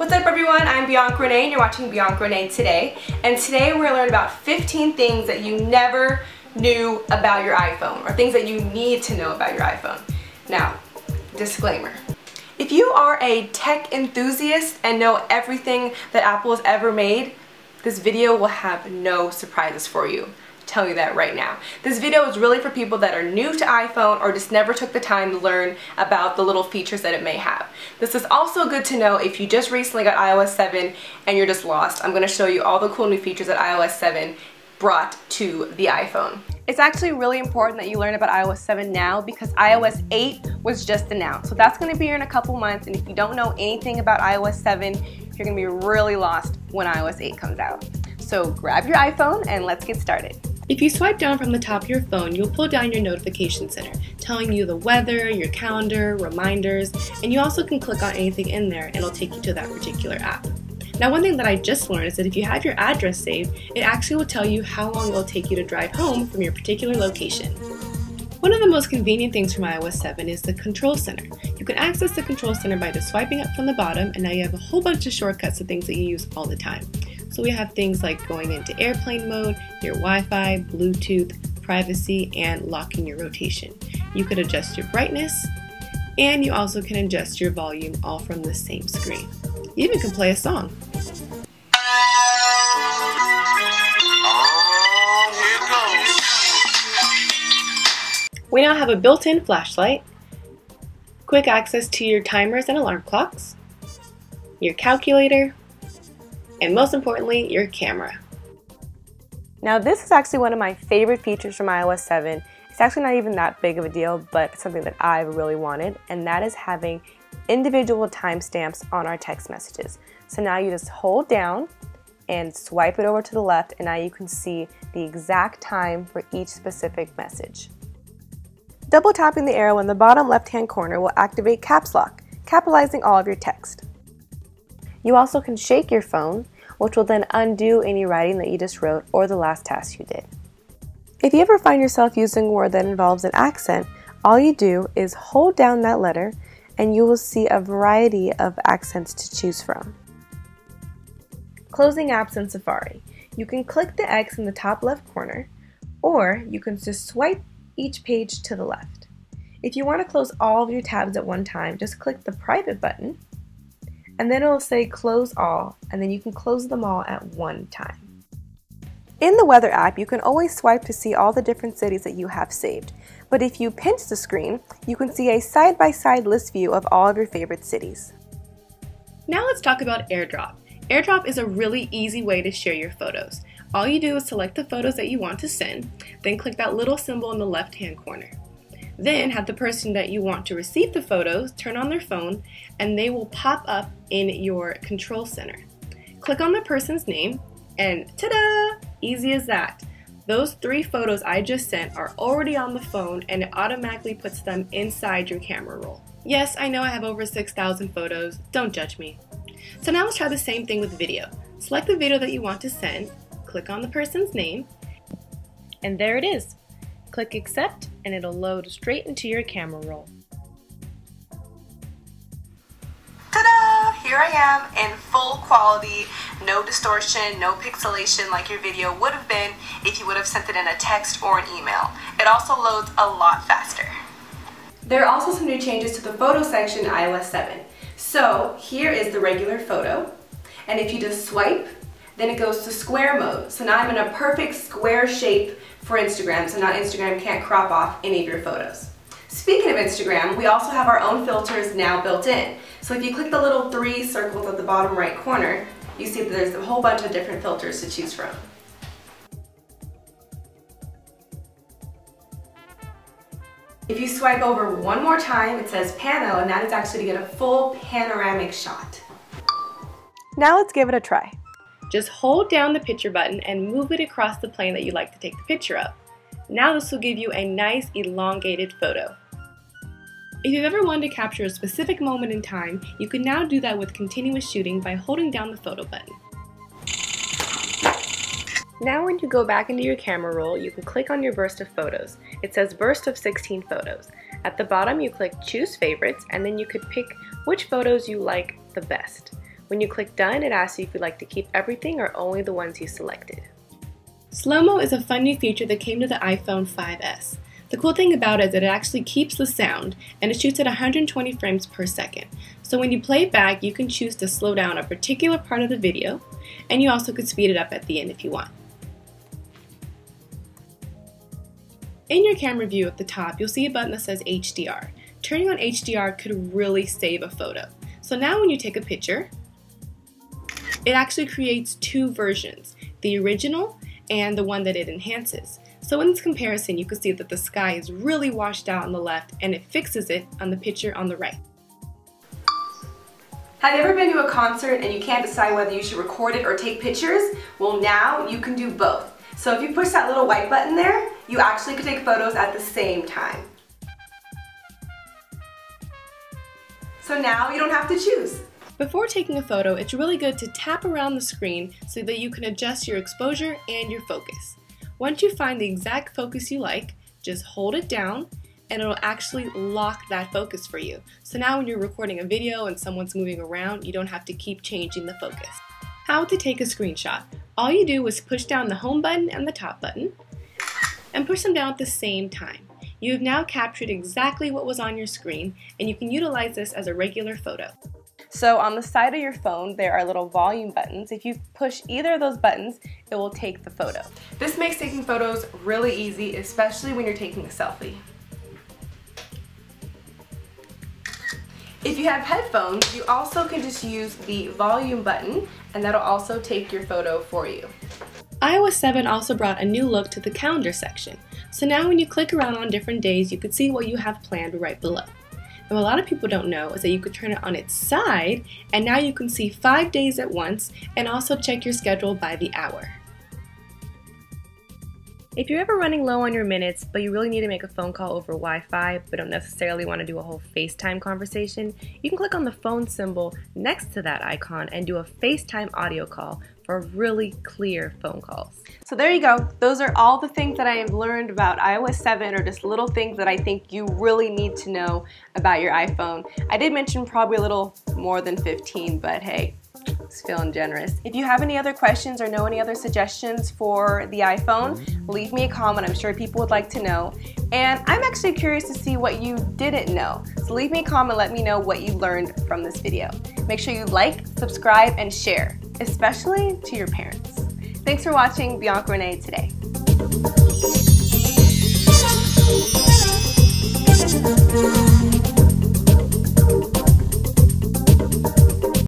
What's up everyone, I'm Bianca Renee and you're watching Bianca Renee Today. And today we're going to learn about 15 things that you never knew about your iPhone, or things that you need to know about your iPhone. Now, disclaimer. If you are a tech enthusiast and know everything that Apple has ever made, this video will have no surprises for you. Tell you that right now. This video is really for people that are new to iPhone or just never took the time to learn about the little features that it may have. This is also good to know if you just recently got iOS 7 and you're just lost. I'm going to show you all the cool new features that iOS 7 brought to the iPhone. It's actually really important that you learn about iOS 7 now because iOS 8 was just announced. So that's going to be here in a couple months, and if you don't know anything about iOS 7, you're going to be really lost when iOS 8 comes out. So grab your iPhone and let's get started. If you swipe down from the top of your phone, you'll pull down your notification center, telling you the weather, your calendar, reminders, and you also can click on anything in there and it'll take you to that particular app. Now, one thing that I just learned is that if you have your address saved, it actually will tell you how long it will take you to drive home from your particular location. One of the most convenient things from iOS 7 is the Control Center. You can access the Control Center by just swiping up from the bottom, and now you have a whole bunch of shortcuts to things that you use all the time. So we have things like going into airplane mode, your Wi-Fi, Bluetooth, privacy, and locking your rotation. You could adjust your brightness, and you also can adjust your volume all from the same screen. You even can play a song. We now have a built-in flashlight, quick access to your timers and alarm clocks, your calculator, and most importantly, your camera. Now this is actually one of my favorite features from iOS 7. It's actually not even that big of a deal, but it's something that I've really wanted, and that is having individual timestamps on our text messages. So now you just hold down and swipe it over to the left, and now you can see the exact time for each specific message. Double tapping the arrow in the bottom left-hand corner will activate Caps Lock, capitalizing all of your text. You also can shake your phone, which will then undo any writing that you just wrote or the last task you did. If you ever find yourself using a word that involves an accent, all you do is hold down that letter and you will see a variety of accents to choose from. Closing apps in Safari. You can click the X in the top left corner, or you can just swipe each page to the left. If you want to close all of your tabs at one time, just click the private button, and then it will say close all, and then you can close them all at one time. In the weather app, you can always swipe to see all the different cities that you have saved, but if you pinch the screen, you can see a side-by-side list view of all of your favorite cities. Now let's talk about AirDrop. AirDrop is a really easy way to share your photos. All you do is select the photos that you want to send, then click that little symbol in the left-hand corner. Then have the person that you want to receive the photos turn on their phone, and they will pop up in your control center. Click on the person's name, and ta-da! Easy as that. Those 3 photos I just sent are already on the phone, and it automatically puts them inside your camera roll. Yes, I know I have over 6,000 photos. Don't judge me. So now let's try the same thing with video. Select the video that you want to send, click on the person's name, and there it is. Click accept and it'll load straight into your camera roll. Ta-da! Here I am in full quality, no distortion, no pixelation like your video would have been if you would have sent it in a text or an email. It also loads a lot faster. There are also some new changes to the photo section in iOS 7. So here is the regular photo, and if you just swipe, then it goes to square mode. So now I'm in a perfect square shape for Instagram, so now Instagram can't crop off any of your photos. Speaking of Instagram, we also have our own filters now built in. So if you click the little 3 circles at the bottom right corner, you see that there's a whole bunch of different filters to choose from. If you swipe over one more time, it says Pano, and that is actually to get a full panoramic shot. Now let's give it a try. Just hold down the picture button and move it across the plane that you'd like to take the picture of. Now this will give you a nice elongated photo. If you've ever wanted to capture a specific moment in time, you can now do that with continuous shooting by holding down the photo button. Now when you go back into your camera roll, you can click on your burst of photos. It says burst of 16 photos. At the bottom you click choose favorites, and then you could pick which photos you like the best. When you click done, it asks you if you'd like to keep everything or only the ones you selected. Slow-mo is a fun new feature that came to the iPhone 5S. The cool thing about it is that it actually keeps the sound and it shoots at 120 frames per second. So when you play it back, you can choose to slow down a particular part of the video, and you also could speed it up at the end if you want. In your camera view at the top, you'll see a button that says HDR. Turning on HDR could really save a photo. So now when you take a picture, it actually creates two versions, the original and the one that it enhances. So in this comparison, you can see that the sky is really washed out on the left and it fixes it on the picture on the right. Have you ever been to a concert and you can't decide whether you should record it or take pictures? Well, now you can do both. So if you push that little white button there, you actually can take photos at the same time. So now you don't have to choose. Before taking a photo, it's really good to tap around the screen so that you can adjust your exposure and your focus. Once you find the exact focus you like, just hold it down and it'll actually lock that focus for you. So now when you're recording a video and someone's moving around, you don't have to keep changing the focus. How to take a screenshot. All you do is push down the home button and the top button and push them down at the same time. You have now captured exactly what was on your screen, and you can utilize this as a regular photo. So on the side of your phone, there are little volume buttons. If you push either of those buttons, it will take the photo. This makes taking photos really easy, especially when you're taking a selfie. If you have headphones, you also can just use the volume button, and that'll also take your photo for you. iOS 7 also brought a new look to the calendar section. So now when you click around on different days, you can see what you have planned right below. And what a lot of people don't know is that you could turn it on its side, and now you can see 5 days at once and also check your schedule by the hour. If you're ever running low on your minutes, but you really need to make a phone call over Wi-Fi, but don't necessarily want to do a whole FaceTime conversation, you can click on the phone symbol next to that icon and do a FaceTime audio call for really clear phone calls. So there you go. Those are all the things that I have learned about iOS 7, or just little things that I think you really need to know about your iPhone. I did mention probably a little more than 15, but hey, it's feeling generous. If you have any other questions or know any other suggestions for the iPhone, leave me a comment. I'm sure people would like to know. And I'm actually curious to see what you didn't know. So leave me a comment, let me know what you learned from this video. Make sure you like, subscribe, and share, especially to your parents. Thanks for watching BiancaRenee Today.